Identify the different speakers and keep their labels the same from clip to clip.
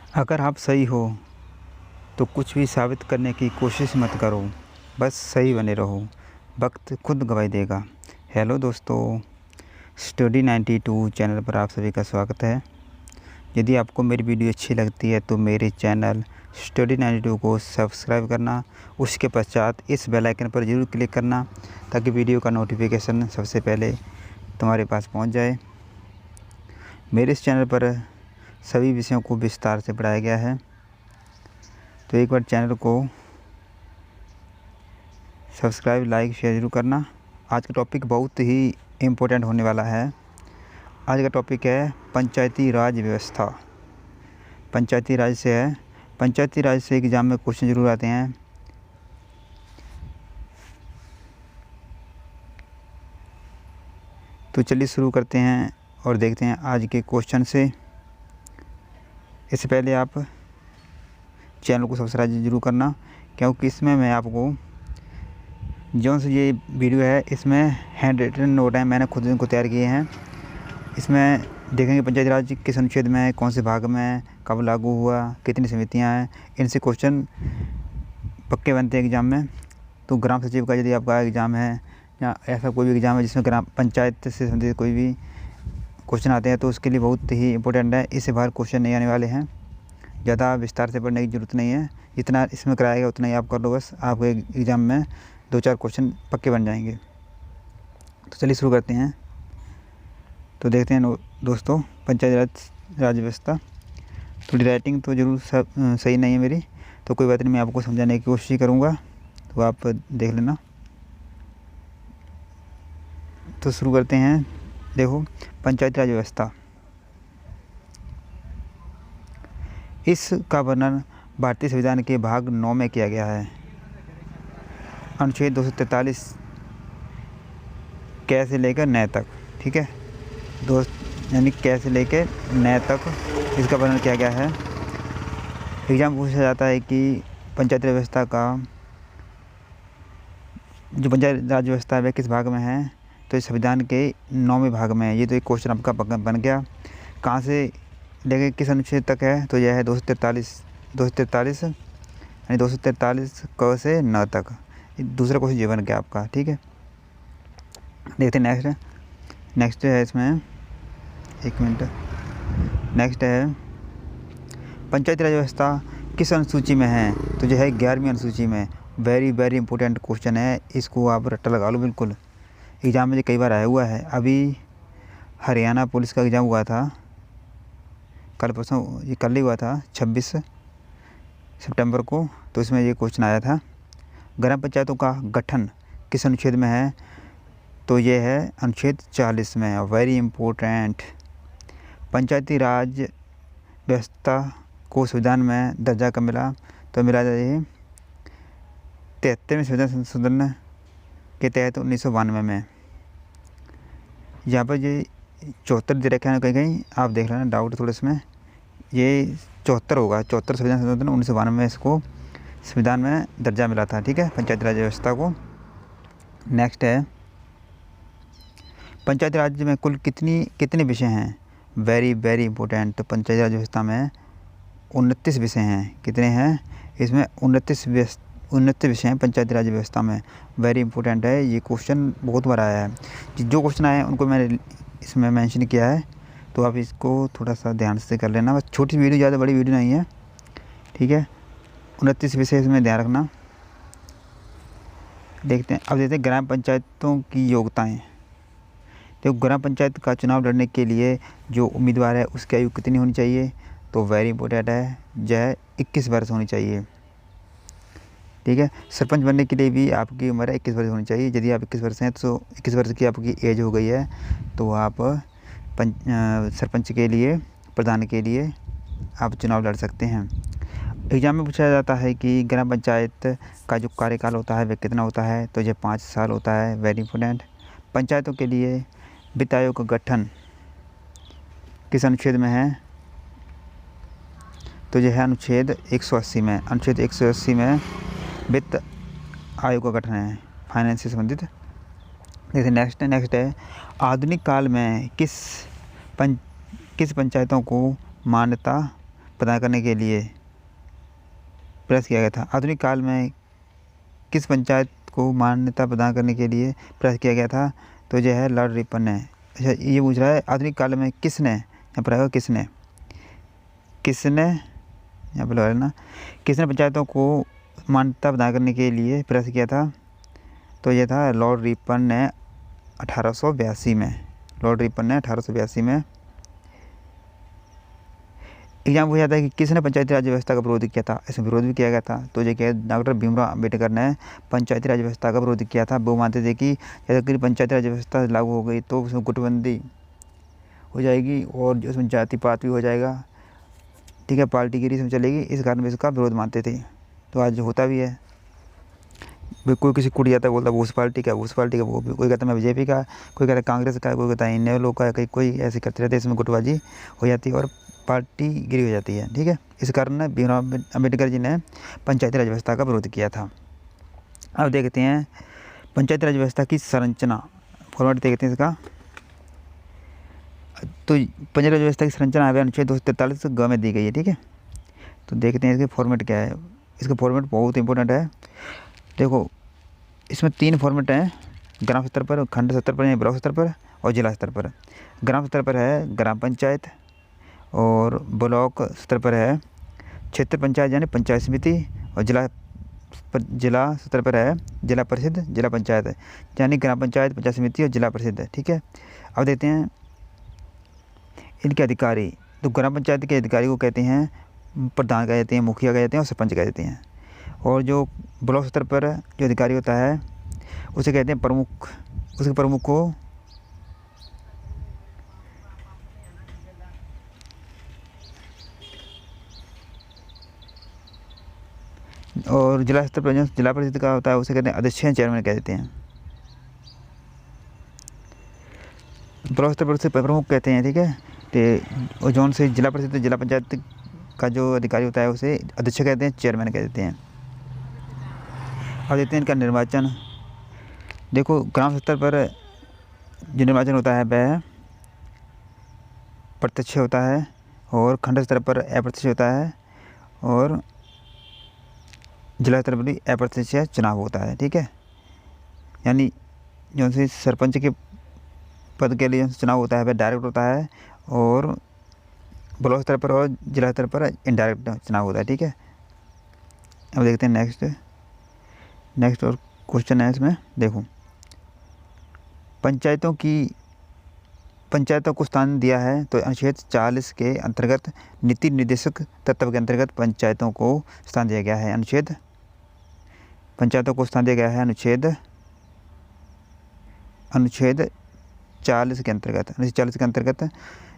Speaker 1: अगर आप सही हो तो कुछ भी साबित करने की कोशिश मत करो, बस सही बने रहो। वक्त खुद गवाही देगा। हेलो दोस्तों, स्टडी 92 चैनल पर आप सभी का स्वागत है। यदि आपको मेरी वीडियो अच्छी लगती है तो मेरे चैनल स्टडी 92 को सब्सक्राइब करना, उसके पश्चात इस बेल आइकन पर ज़रूर क्लिक करना ताकि वीडियो का नोटिफिकेशन सबसे पहले तुम्हारे पास पहुंच जाए। मेरे इस चैनल पर सभी विषयों को विस्तार से पढ़ाया गया है, तो एक बार चैनल को सब्सक्राइब, लाइक, शेयर ज़रूर करना। आज का टॉपिक बहुत ही इम्पोर्टेंट होने वाला है। आज का टॉपिक है पंचायती राज व्यवस्था। पंचायती राज से है। पंचायती राज से एग्ज़ाम में क्वेश्चन ज़रूर आते हैं। तो चलिए शुरू करते हैं और देखते हैं आज के क्वेश्चन से। इससे पहले आप चैनल को सब्सक्राइब जरूर करना, क्योंकि इसमें मैं आपको जो से ये वीडियो है इसमें हैंड रिटन नोट है, मैंने खुद इनको तैयार किए हैं। इसमें देखेंगे पंचायती राज किस अनुच्छेद में है, कौन से भाग में है, कब लागू हुआ, कितनी समितियां हैं, इनसे क्वेश्चन पक्के बनते हैं एग्ज़ाम में। तो ग्राम सचिव का यदि आपका एग्ज़ाम है या ऐसा कोई भी एग्ज़ाम है जिसमें ग्राम पंचायत से संबंधित कोई भी क्वेश्चन आते हैं तो उसके लिए बहुत ही इंपॉर्टेंट है। इससे बाहर क्वेश्चन नहीं आने वाले हैं। ज़्यादा विस्तार से पढ़ने की ज़रूरत नहीं है, जितना इसमें कराया गया उतना ही आप कर लो, बस आपके एग्ज़ाम में 2-4 क्वेश्चन पक्के बन जाएंगे। तो चलिए शुरू करते हैं। तो देखते हैं दोस्तों, पंचायत राज व्यवस्था। थोड़ी राइटिंग तो ज़रूर सही नहीं है मेरी, तो कोई बात नहीं, मैं आपको समझाने की कोशिश करूँगा, तो आप देख लेना। तो शुरू करते हैं। देखो, पंचायत राज व्यवस्था, इसका वर्णन भारतीय संविधान के भाग 9 में किया गया है। अनुच्छेद 243 कै से लेकर न तक, ठीक है दोस्त, यानी कै से लेकर न तक इसका वर्णन किया गया है। एग्जाम पूछा जाता है कि पंचायत राज व्यवस्था का जो पंचायत राज व्यवस्था है वह किस भाग में है, तो इस संविधान के 9वें भाग में है। ये तो एक क्वेश्चन आपका बन गया। कहाँ से लेके किस अनुच्छेद तक है, तो यह है 243 यानी 243 क से न तक। दूसरा क्वेश्चन ये बन गया आपका, ठीक है। देखते हैं नेक्स्ट है इसमें, एक मिनट। नेक्स्ट है पंचायती राज व्यवस्था किस अनुसूची में है, तो जो है 11वीं अनुसूची में। वेरी इंपॉर्टेंट क्वेश्चन है, इसको आप रट्टा लगा लो बिल्कुल। एग्ज़ाम में ये कई बार आया हुआ है। अभी हरियाणा पुलिस का एग्ज़ाम हुआ था ये कल ही हुआ था 26 सितंबर को, तो इसमें ये क्वेश्चन आया था। ग्राम पंचायतों का गठन किस अनुच्छेद में है, तो ये है अनुच्छेद 40 में। Very important. पंचायती राज व्यवस्था को संविधान में दर्जा कब मिला, तो मिला ये 73वें संविधान संशोधन के तहत 1992 में। यहाँ पर ये 74 दे रखा है, कहीं आप देख लेना, डाउट थोड़ा इसमें। ये 74 होगा, 74 संविधान संशोधन 1992 में इसको संविधान में दर्जा मिला था, ठीक है, पंचायती राज व्यवस्था को। नेक्स्ट है पंचायती राज में कुल कितने विषय हैं। Very important. पंचायती राज व्यवस्था में 29 विषय हैं। कितने हैं इसमें? 29 विषय हैं पंचायती राज व्यवस्था में। वेरी इंपॉर्टेंट है, ये क्वेश्चन बहुत बार आया है। जो क्वेश्चन आए हैं उनको मैंने इसमें मेंशन किया है, तो आप इसको थोड़ा सा ध्यान से कर लेना। बस छोटी वीडियो, ज़्यादा बड़ी वीडियो नहीं है, ठीक है। 29 विषय इसमें ध्यान रखना। देखते हैं, अब देखते हैं ग्राम पंचायतों की योग्यताएँ। तो ग्राम पंचायत का चुनाव लड़ने के लिए जो उम्मीदवार है उसकी आयु कितनी होनी चाहिए, तो वेरी इंपॉर्टेंट है, यह 21 वर्ष होनी चाहिए, ठीक है। सरपंच बनने के लिए भी आपकी उम्र 21 वर्ष होनी चाहिए। यदि आप 21 वर्ष हैं तो 21 वर्ष की आपकी एज हो गई है, तो आप सरपंच के लिए, प्रधान के लिए आप चुनाव लड़ सकते हैं। एग्ज़ाम में पूछा जाता है कि ग्राम पंचायत का जो कार्यकाल होता है वह कितना होता है, तो यह 5 साल होता है। Very important. पंचायतों के लिए वित्त आयोग का गठन किस अनुच्छेद में है, तो यह है अनुच्छेद 180 में। अनुच्छेद 180 में वित्त आयोग का गठन है, फाइनेंस से संबंधित। जैसे नेक्स्ट है आधुनिक काल में किस पंचायतों को मान्यता प्रदान करने के लिए प्रयास किया गया था। आधुनिक काल में किस पंचायत को मान्यता प्रदान करने के लिए प्रयास किया गया था? तो यह है लॉर्ड रिपन ने। अच्छा, ये पूछ रहा है आधुनिक काल में किसने, यहाँ पर आएगा किसने यहाँ पर लगा ना, किसने पंचायतों को मान्यता प्रदान करने के लिए प्रयास किया था? तो यह था लॉर्ड रिपन ने 1882 में। लॉर्ड रिपन ने 1882 में। एग्जाम पूछा था कि किसने पंचायती राज व्यवस्था का विरोध किया था? इसमें विरोध भी किया गया था। तो ये क्या, डॉक्टर भीमराव अम्बेडकर ने पंचायती राज व्यवस्था का विरोध किया था। वो मानते थे कि यदि पंचायती राज व्यवस्था लागू हो गई तो उसमें गुटबंदी हो जाएगी और जो उसमें जाति पात भी हो जाएगा, ठीक है, पार्टीगिरी इसमें चलेगी। इस कारण वे इसका विरोध मानते थे। तो आज होता भी है, कोई किसी कुट जाता है, बोलता वो उस पार्टी का, वो उस पार्टी का, वो भी, कोई कहता मैं बीजेपी का, कोई कहता कांग्रेस का, कोई कहता इनेलो का, कोई ऐसे करते रहते, इसमें गुटबाजी हो जाती है और पार्टी गिरी हो जाती है, ठीक है। इस कारण भीमराव अम्बेडकर जी ने पंचायती राज व्यवस्था का विरोध किया था। अब देखते हैं पंचायती राज व्यवस्था की संरचना, फॉर्मेट देखते हैं इसका। तो पंचायती राज व्यवस्था की संरचना अनुच्छेद 243 ग में दी गई है, ठीक है। तो देखते हैं इसके फॉर्मेट क्या है। इसका फॉर्मेट बहुत इंपॉर्टेंट है। देखो, इसमें 3 फॉर्मेट हैं, ग्राम स्तर पर, खंड स्तर पर, ब्लॉक स्तर पर और जिला स्तर पर। ग्राम स्तर पर है ग्राम पंचायत और ब्लॉक स्तर पर है क्षेत्र पंचायत यानी पंचायत समिति, और जिला स्तर पर है जिला परिषद, जिला पंचायत यानी ग्राम पंचायत, पंचायत समिति और जिला परिषद, ठीक है। अब देखते हैं इनके अधिकारी। तो ग्राम पंचायत के अधिकारी को कहते हैं प्रधान कह देते हैं, मुखिया कह देते हैं और सरपंच कह देते हैं। और जो ब्लॉक स्तर पर जो अधिकारी होता है उसे कहते हैं प्रमुख। उसके प्रमुख को और जिला स्तर पर जो जिला परिषद का होता है उसे कहते हैं अध्यक्ष, चेयरमैन कह देते हैं। ब्लॉक स्तर पर उसे प्रमुख कहते हैं, ठीक है। तो जोन से जिला परिषद, जिला पंचायत का जो अधिकारी होता है उसे अध्यक्ष कहते हैं, चेयरमैन कह देते हैं। अब देखते हैं इनका निर्वाचन। देखो, ग्राम स्तर पर जो निर्वाचन होता है वह प्रत्यक्ष होता है और खंड स्तर पर अप्रत्यक्ष होता है और जिला स्तर पर भी अप्रत्यक्ष चुनाव होता है, ठीक है। यानी जो से सरपंच के पद के लिए चुनाव होता है वह डायरेक्ट होता है और ब्लॉक स्तर पर और जिला स्तर पर इनडायरेक्ट चुनाव होता है, ठीक है। अब देखते हैं नेक्स्ट और क्वेश्चन है इसमें। देखो, पंचायतों को स्थान दिया है। तो अनुच्छेद 40 के अंतर्गत नीति निर्देशक तत्व के अंतर्गत पंचायतों को स्थान दिया गया है। पंचायतों को स्थान दिया गया है अनुच्छेद 40 के अंतर्गत,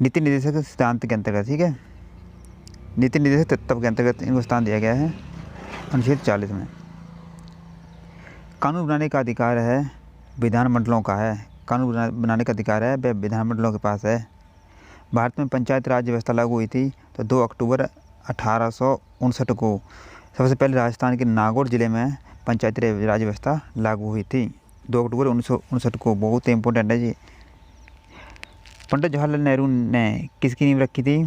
Speaker 1: नीति निर्देशक सिद्धांत के अंतर्गत, ठीक है। नीति निर्देशक तत्व के अंतर्गत इनको स्थान दिया गया है अनुच्छेद 40 में। कानून बनाने का अधिकार है विधानमंडलों का है। कानून बनाने का अधिकार है वह विधानमंडलों के पास है। भारत में पंचायत राज व्यवस्था लागू हुई थी तो 2 अक्टूबर 1859 को सबसे पहले राजस्थान के नागौर जिले में पंचायती राज व्यवस्था लागू हुई थी। 2 अक्टूबर 1959 को। बहुत इंपॉर्टेंट है जी। पंडित जवाहरलाल नेहरू ने किसकी नींव रखी थी?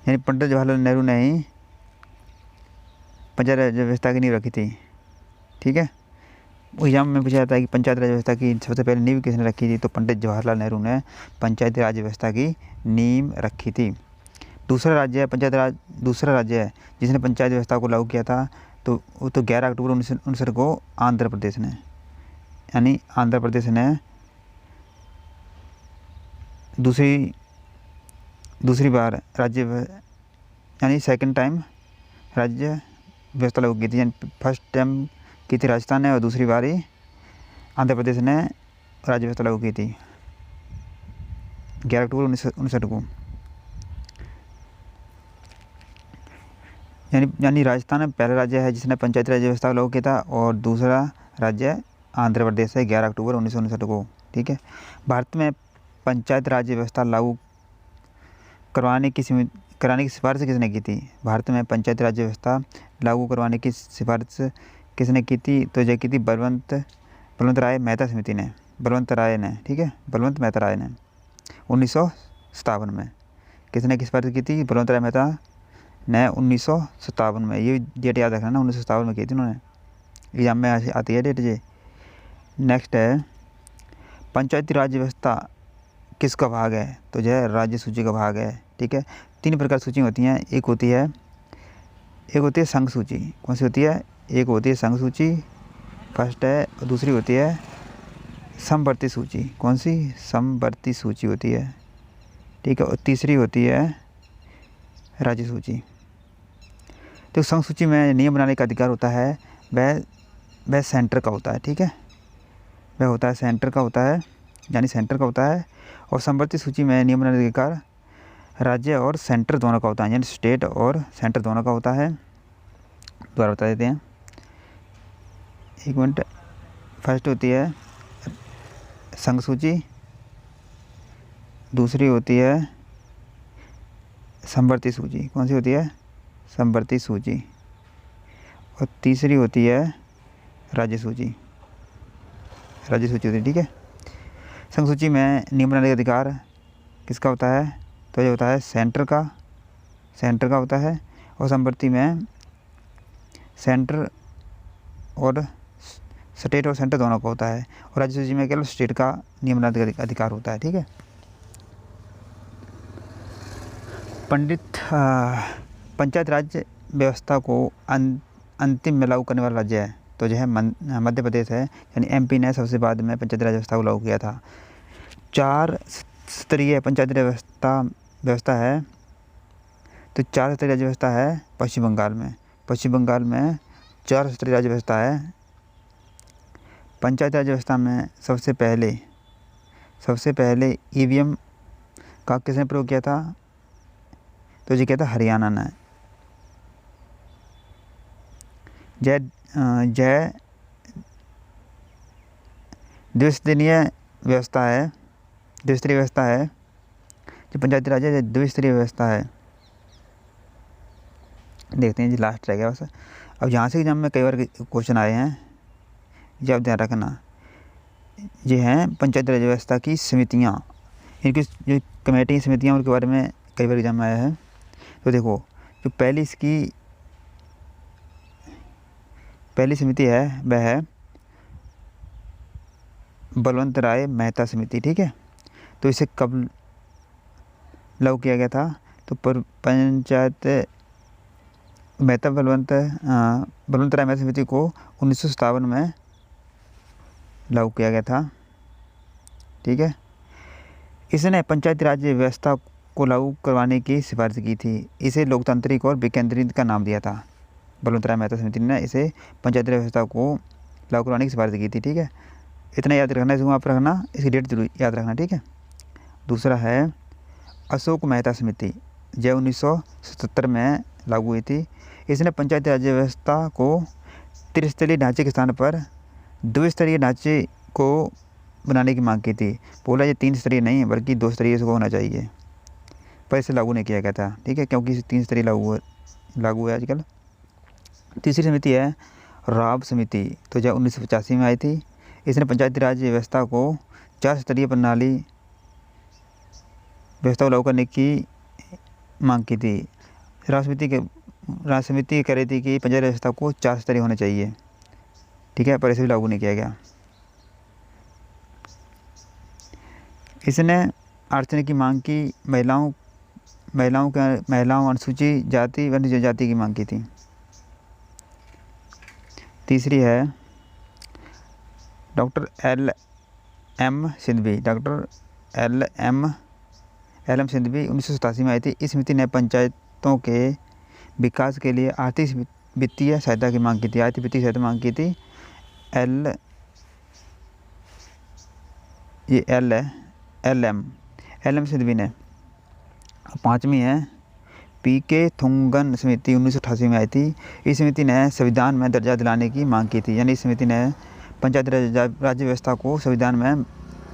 Speaker 1: यानी पंडित जवाहरलाल नेहरू ने ही पंचायत राज व्यवस्था की नींव रखी थी, ठीक है। एग्जाम में पूछा जाता है कि पंचायत राज व्यवस्था की सबसे पहले नींव किसने रखी थी? तो पंडित जवाहरलाल नेहरू ने पंचायती राज व्यवस्था की नींव रखी थी। दूसरा राज्य है जिसने पंचायत व्यवस्था को लागू किया था तो वो तो 11 अक्टूबर 1959 को आंध्र प्रदेश ने, यानी आंध्र प्रदेश ने दूसरी बार राज्य यानी सेकंड टाइम राज्य व्यवस्था लागू की थी। यानी फर्स्ट टाइम की थी राजस्थान ने और दूसरी बार ही आंध्र प्रदेश ने राज्य व्यवस्था लागू की थी 11 अक्टूबर 1959 को। यानी राजस्थान पहला राज्य है जिसने पंचायती राज व्यवस्था लागू किया था और दूसरा राज्य आंध्र प्रदेश है 11 अक्टूबर 1959 को, ठीक है। भारत में पंचायत राज व्यवस्था लागू कराने की सिफारिश किसने की थी? भारत में पंचायती राज व्यवस्था लागू करवाने की सिफारिश किसने की थी? तो यह की थी बलवंत राय मेहता समिति ने, ठीक है, बलवंत मेहता राय ने 1907 1957 में। किसने किस पर की थी? बलवंत राय मेहता ने 1957 में। ये डेट याद रखना ना, 1957 में की थी उन्होंने। एग्जाम में आती है डेट ये। नेक्स्ट है पंचायती राज व्यवस्था किसका भाग है? तो जो है राज्य सूची का भाग है। ठीक है, 3 प्रकार सूची होती हैं। एक होती है संघ सूची। कौन सी होती है? एक होती है संघ सूची, फर्स्ट है, और दूसरी होती है समवर्ती सूची। कौन सी? समवर्ती सूची होती है। ठीक है, और तीसरी होती है राज्य सूची। तो संघ सूची में नियम बनाने का अधिकार होता है, वह सेंटर का होता है। ठीक है, वह होता है सेंटर का होता है, यानी सेंटर का होता है। और समवर्ती सूची में नियम बनाने का अधिकार राज्य और सेंटर दोनों का होता है, यानी स्टेट और सेंटर दोनों का होता है। दोबारा बता देते हैं, एक मिनट। फर्स्ट होती है संघ सूची, दूसरी होती है समवर्ती सूची। कौन सी होती है? समवर्ती सूची। और तीसरी होती है राज्य सूची। राज्य सूची होती है। ठीक है, संघ सूची में नियम बनाने का अधिकार किसका होता है? तो ये होता है सेंटर का होता है। और समवर्ती में सेंटर और स्टेट और सेंटर दोनों का होता है। और राज्य सूची में केवल स्टेट का नियम बनाने का अधिकार होता है। ठीक है, पंचायत राज व्यवस्था को अंतिम में लागू करने वाला राज्य है तो जो है मध्य प्रदेश है, यानी एमपी ने सबसे बाद में पंचायत राज व्यवस्था को लागू किया था। 4 स्तरीय पंचायत व्यवस्था है। तो 4 स्तरीय राज्य व्यवस्था है पश्चिम बंगाल में। 4 स्तरीय राज्य व्यवस्था है। पंचायत राज व्यवस्था में सबसे पहले ईवीएम का किसने प्रयोग किया था? तो ये किया था हरियाणा ने। जय द्विस्तरीय व्यवस्था है। जो पंचायती राज है द्विस्तरीय व्यवस्था है। देखते हैं जी, लास्ट रह गया बस। अब यहाँ से एग्जाम में कई बार क्वेश्चन आए हैं, ये आप ध्यान रखना। ये हैं पंचायती राज व्यवस्था की समितियाँ, इनकी जो कमेटी समितियाँ, उनके बारे में कई बार एग्जाम में आया है। तो देखो, जो पहली समिति है वह है बलवंत राय मेहता समिति। ठीक है, तो इसे कब लागू किया गया था? तो पंचायत बलवंत राय मेहता समिति को 1957 में लागू किया गया था। ठीक है, इसने पंचायती राज व्यवस्था को लागू करवाने की सिफारिश की थी। इसे लोकतांत्रिक और विकेंद्रीकृत का नाम दिया था। बलवंत राय मेहता समिति ने इसे पंचायती राज व्यवस्था को लागू करवाने की सिफारिश की थी। ठीक है, इतना याद रखना, इसको आप रखना, इसकी डेट जरूर याद रखना। ठीक है, दूसरा है अशोक मेहता समिति, जो 1977 में लागू हुई थी। इसने पंचायती राज व्यवस्था को त्रिस्तरीय ढांचे के स्थान पर द्विस्तरीय ढांचे को बनाने की मांग की थी। बोला ये 3 स्तरीय नहीं बल्कि 2 स्तरीय इसको होना चाहिए, पर इसे लागू नहीं किया गया था। ठीक है, क्योंकि इसे 3 स्तरीय लागू है आजकल। तीसरी समिति है राव समिति, तो जो 1985 में आई थी। इसने पंचायती राज व्यवस्था को 4 स्तरीय प्रणाली व्यवस्था को लागू करने की मांग की थी। राज समिति कह रही थी कि पंचायती व्यवस्था को 4 स्तरीय होना चाहिए। ठीक है, पर इसे भी लागू नहीं किया गया। इसने आरक्षण की मांग की, महिलाओं अनुसूचित जाति व जनजाति की मांग की थी। तीसरी है डॉक्टर एल एम सिंघवी 1987 में आई थी। इस समिति ने पंचायतों के विकास के लिए आर्थिक वित्तीय सहायता की मांग की थी। एल एम सिंघवी ने। 5वीं है पीके थुंगन समिति, 1988 में आई थी। इस समिति ने संविधान में दर्जा दिलाने की मांग की थी, यानी इस समिति ने पंचायती राज्य व्यवस्था को संविधान में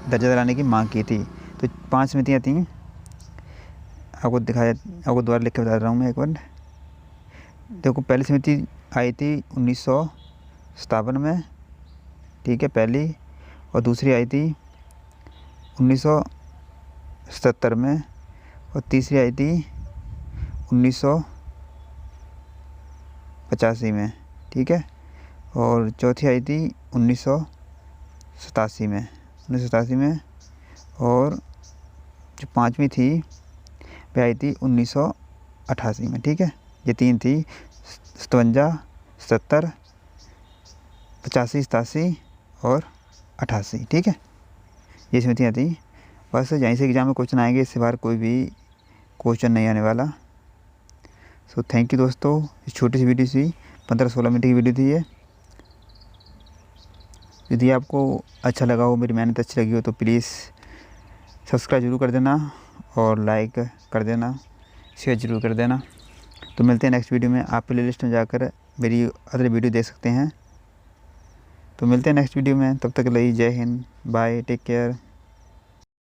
Speaker 1: दर्जा दिलाने की मांग की थी। तो 5 समितियाँ थीं, आपको दोबारा लिख के बता रहा हूँ मैं एक बार। देखो, पहली समिति आई थी 1957 में। ठीक है, पहली, और दूसरी आई थी 1977 में, और तीसरी आई थी 1985 में, ठीक है। और चौथी आई थी 1987 में। और जो पांचवी थी वह आई थी 1988 में, ठीक है। ये तीन थी 57, 70, 85, 87 और 88, ठीक है। ये स्मृतियाँ थी। बस यहीं से एग्जाम में क्वेश्चन आएंगे, इससे बाहर कोई भी क्वेश्चन नहीं आने वाला। सो थैंक यू दोस्तों। इस छोटी सी वीडियो थी, 15-16 मिनट की वीडियो थी ये। यदि आपको अच्छा लगा हो, मेरी मेहनत अच्छी लगी हो, तो प्लीज़ सब्सक्राइब जरूर कर देना और लाइक कर देना, शेयर ज़रूर कर देना। तो मिलते हैं नेक्स्ट वीडियो में। आप प्ले लिस्ट में जाकर मेरी अदर वीडियो देख सकते हैं। तो मिलते हैं नेक्स्ट वीडियो में, तब तक के लिए जय हिंद, बाय, टेक केयर।